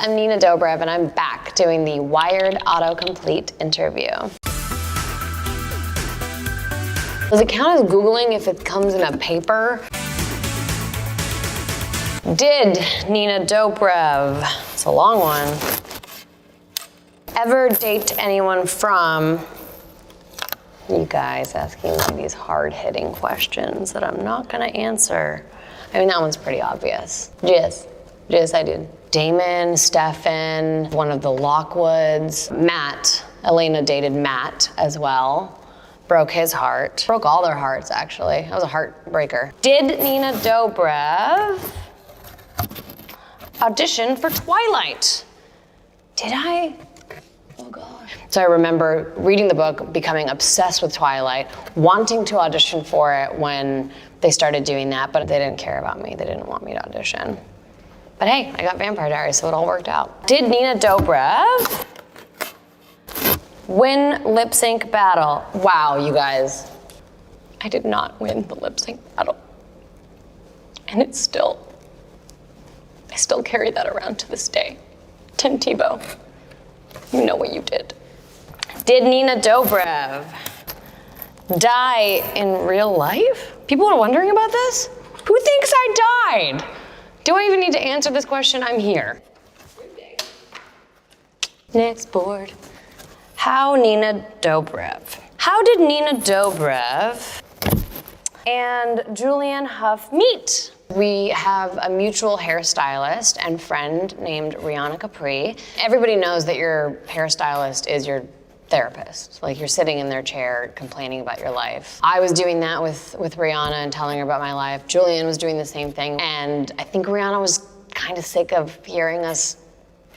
I'm Nina Dobrev, and I'm back doing the Wired autocomplete interview. Does it count as Googling if it comes in a paper? Did Nina Dobrev, it's a long one, ever date anyone from, you guys asking me these hard-hitting questions that I'm not gonna answer. I mean, that one's pretty obvious. Yes, I did. Damon, Stefan, one of the Lockwoods, Matt. Elena dated Matt as well. Broke his heart. Broke all their hearts, actually. That was a heartbreaker. Did Nina Dobrev audition for Twilight? Did I? Oh God. So I remember reading the book, becoming obsessed with Twilight, wanting to audition for it when they started doing that, but they didn't care about me. They didn't want me to audition. But hey, I got Vampire Diaries, so it all worked out. Did Nina Dobrev win lip sync battle? Wow, you guys. I did not win the lip sync battle. And I still carry that around to this day. Tim Tebow, you know what you did. Did Nina Dobrev die in real life? People are wondering about this? Who thinks I died? Do I even need to answer this question? I'm here. Next board. How did Nina Dobrev and Julianne Hough meet? We have a mutual hairstylist and friend named Rihanna Capri. Everybody knows that your hairstylist is your therapist. Like, you're sitting in their chair complaining about your life. I was doing that with Rihanna and telling her about my life. Julianne was doing the same thing. And I think Rihanna was kind of sick of hearing us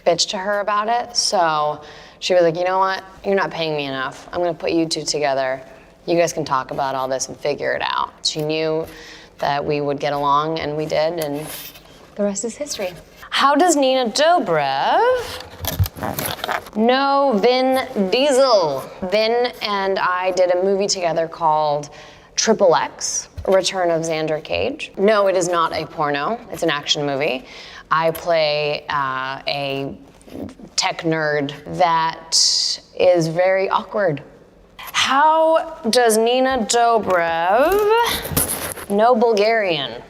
bitch to her about it. So she was like, you know what? You're not paying me enough. I'm gonna put you two together. You guys can talk about all this and figure it out. She knew that we would get along, and we did, and the rest is history. How does Nina Dobrev know Vin Diesel? Vin and I did a movie together called Triple X, Return of Xander Cage. No, it is not a porno. It's an action movie. I play a tech nerd that is very awkward. How does Nina Dobrev know Bulgarian?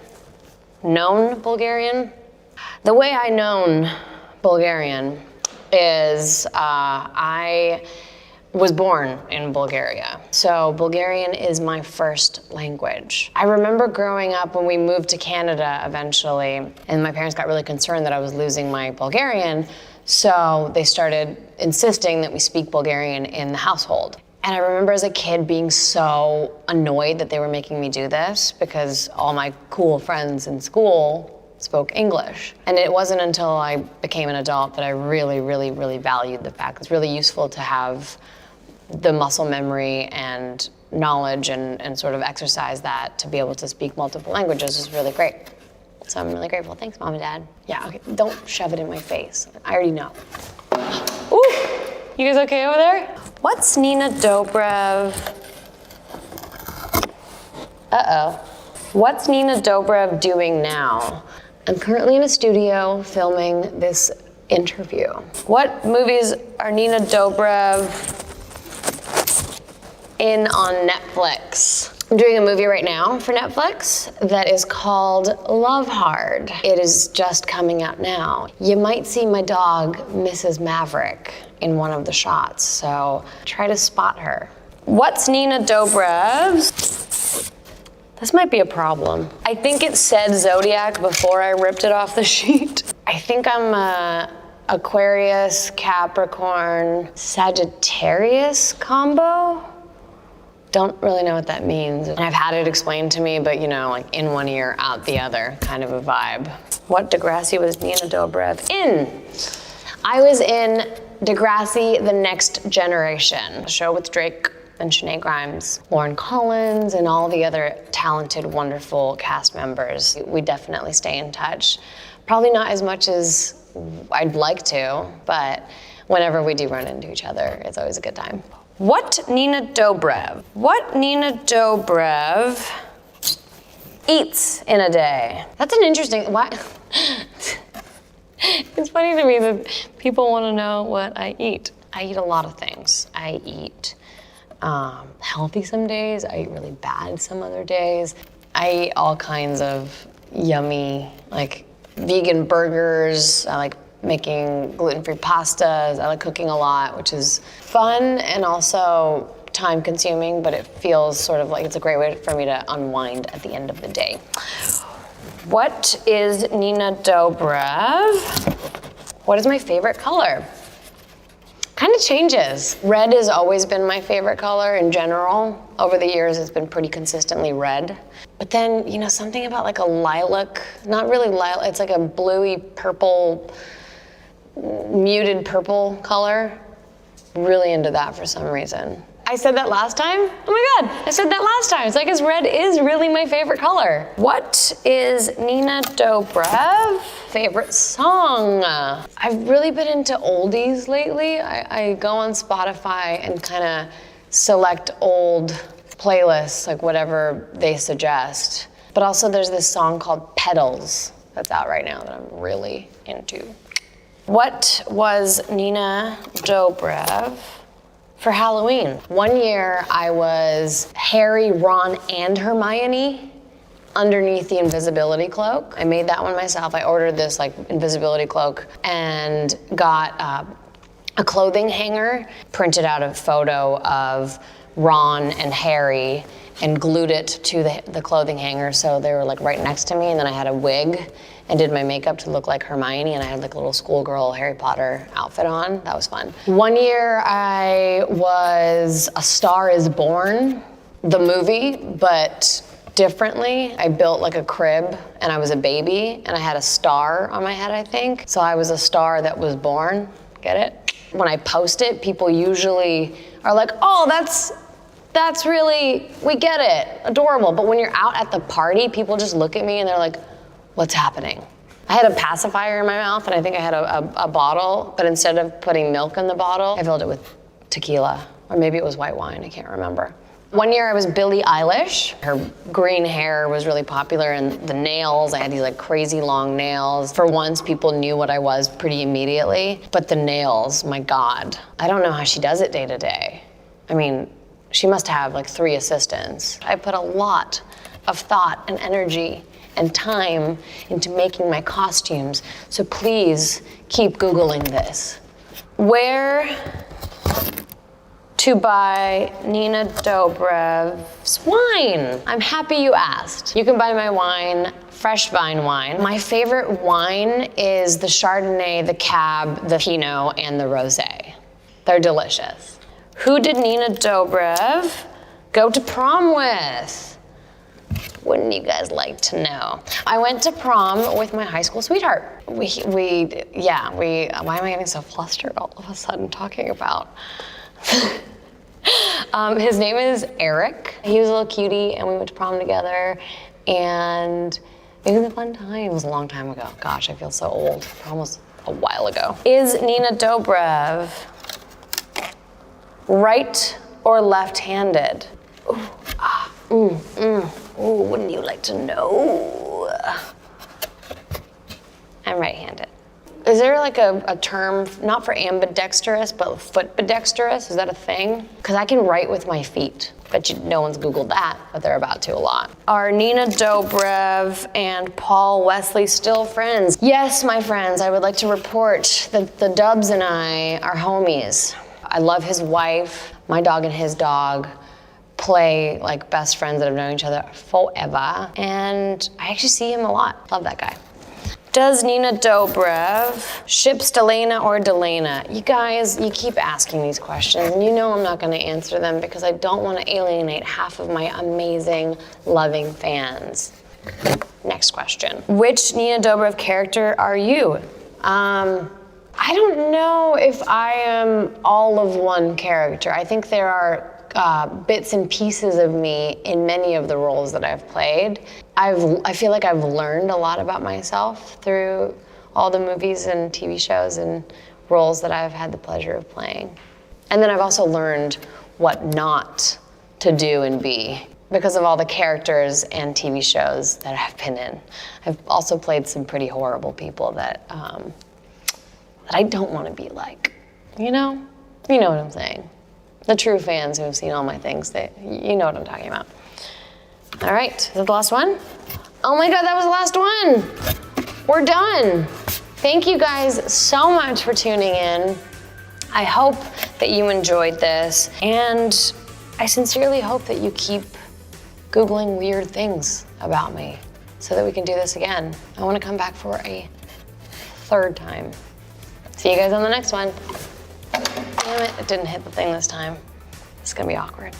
Known Bulgarian? The way I known Bulgarian is I was born in Bulgaria. So Bulgarian is my first language. I remember growing up when we moved to Canada eventually, and my parents got really concerned that I was losing my Bulgarian, so they started insisting that we speak Bulgarian in the household. And I remember as a kid being so annoyed that they were making me do this because all my cool friends in school spoke English. And it wasn't until I became an adult that I really, really, really valued the fact it's really useful to have the muscle memory and knowledge and sort of exercise that to be able to speak multiple languages is really great. So I'm really grateful. Thanks, Mom and Dad. Yeah, okay, don't shove it in my face. I already know. Ooh, you guys okay over there? What's Nina Dobrev? What's Nina Dobrev doing now? I'm currently in a studio filming this interview. What movies are Nina Dobrev in on Netflix? I'm doing a movie right now for Netflix that is called Love Hard. It is just coming out now. You might see my dog, Mrs. Maverick, in one of the shots, so try to spot her. What's Nina Dobrev's? This might be a problem. I think it said Zodiac before I ripped it off the sheet. I think I'm Aquarius, Capricorn, Sagittarius combo. Don't really know what that means. And I've had it explained to me, but you know, like in one ear, out the other kind of a vibe. What Degrassi was Nina Dobrev in? I was in Degrassi: The Next Generation, a show with Drake and Shanae Grimes, Lauren Collins, and all the other talented, wonderful cast members. We definitely stay in touch. Probably not as much as I'd like to, but whenever we do run into each other, it's always a good time. What Nina Dobrev eats in a day? That's an interesting, why? It's funny to me that people want to know what I eat. I eat a lot of things. I eat healthy some days. I eat really bad some other days. I eat all kinds of yummy, like vegan burgers. I like making gluten-free pastas. I like cooking a lot, which is fun and also time consuming, but it feels sort of like it's a great way for me to unwind at the end of the day. What is Nina Dobrev? What is my favorite color? Kind of changes. Red has always been my favorite color in general. Over the years, it's been pretty consistently red. But then, you know, something about like a lilac, not really lilac, it's like a bluey purple, muted purple color. Really into that for some reason. I said that last time? Oh my God, I said that last time. It's like, because red is really my favorite color. What is Nina Dobrev favorite song? I've really been into oldies lately. I go on Spotify and kind of select old playlists, like whatever they suggest. But also there's this song called Petals that's out right now that I'm really into. What was Nina Dobrev for Halloween? One year I was Harry, Ron, and Hermione underneath the invisibility cloak. I made that one myself. I ordered this like invisibility cloak and got a clothing hanger, printed out a photo of Ron and Harry and glued it to the clothing hanger so they were like right next to me, and then I had a wig and did my makeup to look like Hermione, and I had like a little schoolgirl Harry Potter outfit on. That was fun. One year I was A Star is Born, the movie, but differently. I built like a crib and I was a baby and I had a star on my head, I think. So I was a star that was born, get it? When I post it, people usually are like, oh, that's really, we get it, adorable. But when you're out at the party, people just look at me and they're like, what's happening? I had a pacifier in my mouth and I think I had a bottle, but instead of putting milk in the bottle, I filled it with tequila, or maybe it was white wine, I can't remember. One year I was Billie Eilish. Her green hair was really popular, and the nails, I had these like crazy long nails. For once, people knew what I was pretty immediately, but the nails, my God. I don't know how she does it day to day. I mean, she must have like 3 assistants. I put a lot of thought and energy and time into making my costumes, so please keep Googling this. Where to buy Nina Dobrev's wine? I'm happy you asked. You can buy my wine, fresh vine wine. My favorite wine is the Chardonnay, the Cab, the Pinot, and the Rosé. They're delicious. Who did Nina Dobrev go to prom with? Wouldn't you guys like to know? I went to prom with my high school sweetheart. Why am I getting so flustered all of a sudden talking about? His name is Eric. He was a little cutie and we went to prom together and it was a fun time. It was a long time ago. Gosh, I feel so old. Prom was a while ago. Is Nina Dobrev right or left-handed? Ooh, wouldn't you like to know? I'm right-handed. Is there like a term, not for ambidextrous, but footbidextrous? Is that a thing? Because I can write with my feet. Bet no one's Googled that, but they're about to a lot. Are Nina Dobrev and Paul Wesley still friends? Yes, my friends, I would like to report that the Dubs and I are homies. I love his wife, my dog and his dog play like best friends that have known each other forever. And I actually see him a lot. Love that guy. Does Nina Dobrev ship Stelena or Delana? You guys, you keep asking these questions and you know I'm not gonna answer them because I don't wanna alienate half of my amazing, loving fans. Next question. Which Nina Dobrev character are you? I don't know if I am all of one character. I think there are bits and pieces of me in many of the roles that I've played. I feel like I've learned a lot about myself through all the movies and TV shows and roles that I've had the pleasure of playing. And then I've also learned what not to do and be because of all the characters and TV shows that I've been in. I've also played some pretty horrible people that that I don't want to be like. You know? You know what I'm saying. The true fans who have seen all my things, you know what I'm talking about. All right, is that the last one? Oh my God, that was the last one. We're done. Thank you guys so much for tuning in. I hope that you enjoyed this, and I sincerely hope that you keep Googling weird things about me so that we can do this again. I want to come back for a third time. See you guys on the next one. Damn it, it didn't hit the thing this time. It's gonna be awkward.